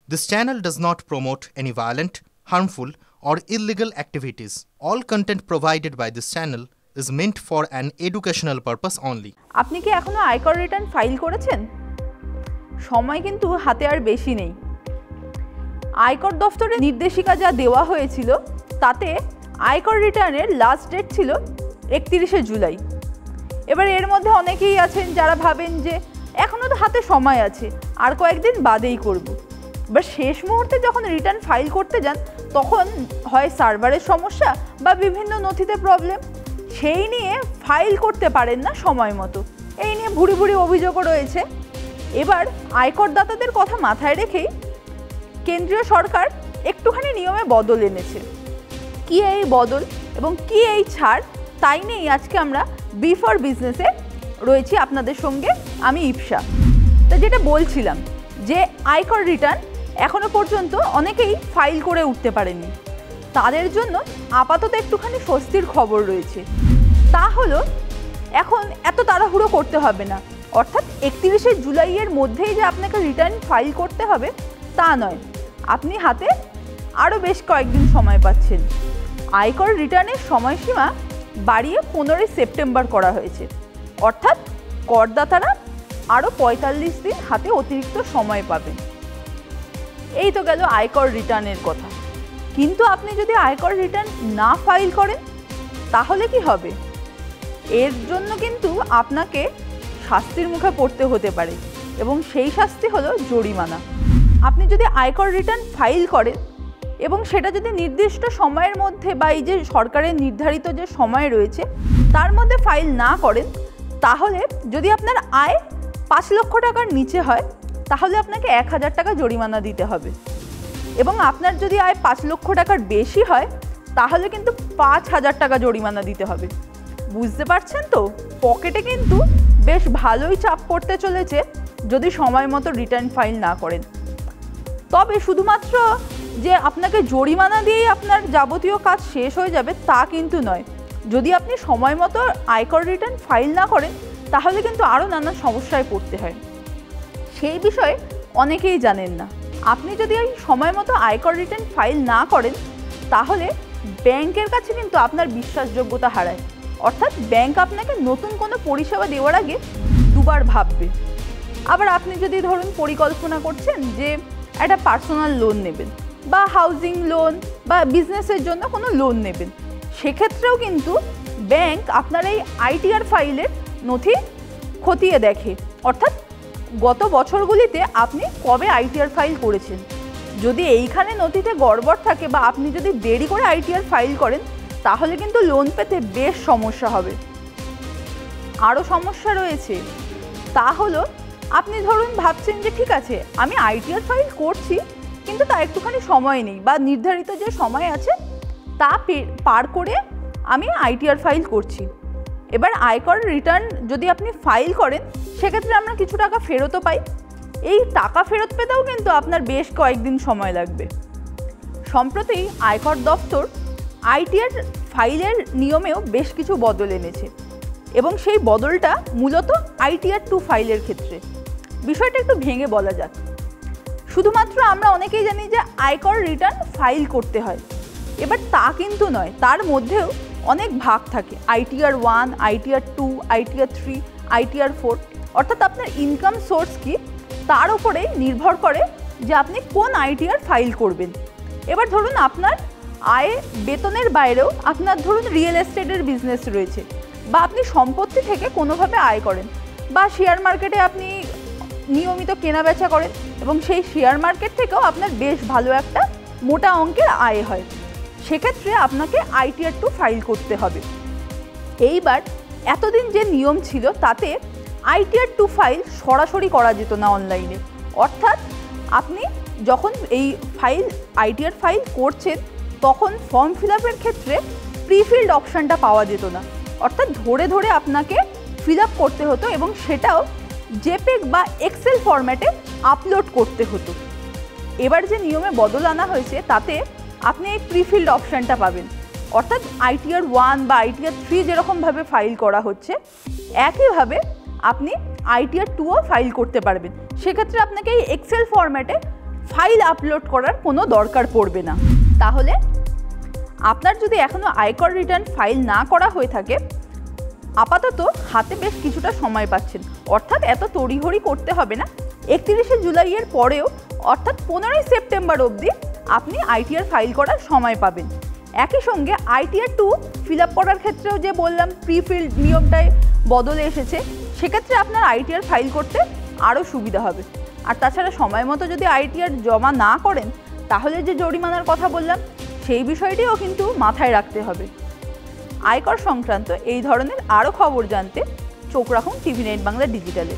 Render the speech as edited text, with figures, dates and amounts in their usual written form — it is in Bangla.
This channel does not promote any violent, harmful, or illegal activities. All content provided by this channel is meant for an educational purpose only. আপনি কি এখনো আয়কর রিটার্ন ফাইল করেছেন? সময় কিন্তু হাতে আর বেশি নেই। আয়কর দফতরের নির্দেশিকা যা দেওয়া হয়েছিল তাতে আয়কর রিটার্নের লাস্ট ডেট ছিল 31শে জুলাই। এবার এর মধ্যে অনেকেই আছেন যারা ভাবেন যে এখনো তো হাতে সময় আছে, আর কয়েকদিন বাদেই করব। এবার শেষ মুহূর্তে যখন রিটার্ন ফাইল করতে যান তখন হয় সার্ভারের সমস্যা বা বিভিন্ন নথিতে প্রবলেম, সেই নিয়ে ফাইল করতে পারেন না সময় মতো। এই নিয়ে ভুরি ভুরি অভিযোগও রয়েছে। এবার আয়করদাতাদের কথা মাথায় রেখেই কেন্দ্রীয় সরকার একটুখানি নিয়মে বদল এনেছে। কি এই বদল এবং কি এই ছাড়, তাই নিয়েই আজকে আমরা বি ফর বিজনেসে রয়েছি আপনাদের সঙ্গে, আমি ইপসা। তা যেটা বলছিলাম যে আয়কর রিটার্ন এখনো পর্যন্ত অনেকেই ফাইল করে উঠতে পারেনি, তাদের জন্য আপাতত একটুখানি স্বস্তির খবর রয়েছে। তা হলো এখন এত তাড়াহুড়ো করতে হবে না, অর্থাৎ 31শে জুলাইয়ের মধ্যেই যে আপনাকে রিটার্ন ফাইল করতে হবে তা নয়, আপনি হাতে আরও বেশ কয়েকদিন সময় পাচ্ছেন। আয়কর রিটার্নের সময়সীমা বাড়িয়ে 15ই সেপ্টেম্বর করা হয়েছে, অর্থাৎ করদাতারা আরও 45 দিন হাতে অতিরিক্ত সময় পাবেন। এই তো গেল আয়কর রিটার্নের কথা। কিন্তু আপনি যদি আয়কর রিটার্ন না ফাইল করেন তাহলে কি হবে? এর জন্য কিন্তু আপনাকে শাস্তির মুখে পড়তে হতে পারে, এবং সেই শাস্তি হলো জরিমানা। আপনি যদি আয়কর রিটার্ন ফাইল করেন এবং সেটা যদি নির্দিষ্ট সময়ের মধ্যে বা এই যে সরকারের নির্ধারিত যে সময় রয়েছে তার মধ্যে ফাইল না করেন, তাহলে যদি আপনার আয় 5 লক্ষ টাকার নিচে হয় তাহলে আপনাকে 1000 টাকা জরিমানা দিতে হবে, এবং আপনার যদি আয় 5 লক্ষ টাকার বেশি হয় তাহলে কিন্তু 5000 টাকা জরিমানা দিতে হবে। বুঝতে পারছেন তো? পকেটে কিন্তু বেশ ভালোই চাপ পড়তে চলেছে যদি সময় মতো রিটার্ন ফাইল না করেন। তবে শুধুমাত্র যে আপনাকে জরিমানা দিয়েই আপনার যাবতীয় কাজ শেষ হয়ে যাবে তা কিন্তু নয়। যদি আপনি সময় মতো আয়কর রিটার্ন ফাইল না করেন তাহলে কিন্তু আরও নানা সমস্যায় পড়তে হয়। সেই বিষয়ে অনেকেই জানেন না। আপনি যদি এই সময় মতো আয়কর রিটার্ন ফাইল না করেন তাহলে ব্যাংকের কাছে কিন্তু আপনার বিশ্বাসযোগ্যতা হারায়, অর্থাৎ ব্যাংক আপনাকে নতুন কোনো পরিষেবা দেওয়ার আগে দুবার ভাববে। আবার আপনি যদি ধরুন পরিকল্পনা করছেন যে একটা পার্সোনাল লোন নেবেন বা হাউজিং লোন বা বিজনেসের জন্য কোনো লোন নেবেন, সেক্ষেত্রেও কিন্তু ব্যাংক আপনার এই আইটিআর ফাইলের নথি খতিয়ে দেখে, অর্থাৎ গত বছরগুলিতে আপনি কবে আইটিআর ফাইল করেছেন। যদি এইখানে নথিতে গড়বড় থাকে বা আপনি যদি দেরি করে আইটিআর ফাইল করেন তাহলে কিন্তু লোন পেতে বেশ সমস্যা হবে। আরও সমস্যা রয়েছে, তা হলো আপনি ধরুন ভাবছেন যে ঠিক আছে আমি আইটিআর ফাইল করছি কিন্তু তা একটুখানি সময় নেই বা নির্ধারিত যে সময় আছে তা পার করে আমি আইটিআর ফাইল করছি। এবার আয়কর রিটার্ন যদি আপনি ফাইল করেন সেক্ষেত্রে আমরা কিছু টাকা ফেরতও পাই। এই টাকা ফেরত পেতেও কিন্তু আপনার বেশ কয়েকদিন সময় লাগবে। সম্প্রতি আয়কর দফতর আইটিআর ফাইলের নিয়মেও বেশ কিছু বদল এনেছে, এবং সেই বদলটা মূলত আইটিআর 2 ফাইলের ক্ষেত্রে। বিষয়টা একটু ভেঙে বলা যাক। শুধুমাত্র আমরা অনেকেই জানি যে আয়কর রিটার্ন ফাইল করতে হয়, এবার তা কিন্তু নয়, তার মধ্যেও অনেক ভাগ থাকে। আইটিআর 1, আইটিআর 2, আইটিআর 3, আইটিআর 4, অর্থাৎ আপনার ইনকাম সোর্স কি তার উপরে নির্ভর করে যে আপনি কোন আইটিআর ফাইল করবেন। এবার ধরুন আপনার আয় বেতনের বাইরেও আপনার ধরুন রিয়েল এস্টেটের বিজনেস রয়েছে, বা আপনি সম্পত্তি থেকে কোনোভাবে আয় করেন, বা শেয়ার মার্কেটে আপনি নিয়মিত কেনাবেচা করেন এবং সেই শেয়ার মার্কেট থেকেও আপনার বেশ ভালো একটা মোটা অঙ্কের আয় হয়, সেক্ষেত্রে আপনাকে আইটিআর 2 ফাইল করতে হবে। এইবার এতদিন যে নিয়ম ছিল তাতে আইটিআর 2 ফাইল সরাসরি করা যেত না অনলাইনে, অর্থাৎ আপনি যখন এই আইটিআর ফাইল করছেন তখন ফর্ম ফিল আপের ক্ষেত্রে প্রিফিল্ড অপশানটা পাওয়া যেত না, অর্থাৎ ধরে ধরে আপনাকে ফিল আপ করতে হতো এবং সেটাও জেপেগ বা এক্সেল ফরম্যাটে আপলোড করতে হতো। এবার যে নিয়মে বদল আনা হয়েছে তাতে আপনি এই প্রিফিল্ড অপশানটা পাবেন, অর্থাৎ আইটিআর 1 বা আইটিআর 3 যেরকমভাবে ফাইল করা হচ্ছে একইভাবে আপনি আইটিআর 2ও ফাইল করতে পারবেন। সেক্ষেত্রে আপনাকে এই এক্সেল ফরম্যাটে ফাইল আপলোড করার কোনো দরকার পড়বে না। তাহলে আপনার যদি এখনও আয়কর রিটার্ন ফাইল না করা হয়ে থাকে, আপাতত হাতে বেশ কিছুটা সময় পাচ্ছেন, অর্থাৎ এত তড়িঘড়ি করতে হবে না। 31শে জুলাইয়ের পরেও অর্থাৎ 15ই সেপ্টেম্বর অবধি আপনি আইটিআর ফাইল করার সময় পাবেন। একই সঙ্গে আইটিআর 2 ফিল আপ করার ক্ষেত্রেও যে বললাম প্রিফিল্ড নিয়মটায় বদলে এসেছে, সেক্ষেত্রে আপনার আইটিআর ফাইল করতে আরও সুবিধা হবে। আর তাছাড়া সময় মতো যদি আইটিআর জমা না করেন, তাহলে যে জরিমানার কথা বললাম সেই বিষয়টিও কিন্তু মাথায় রাখতে হবে। আয়কর সংক্রান্ত এই ধরনের আরও খবর জানতে চোখ রাখুন টিভি9 বাংলা ডিজিটালে।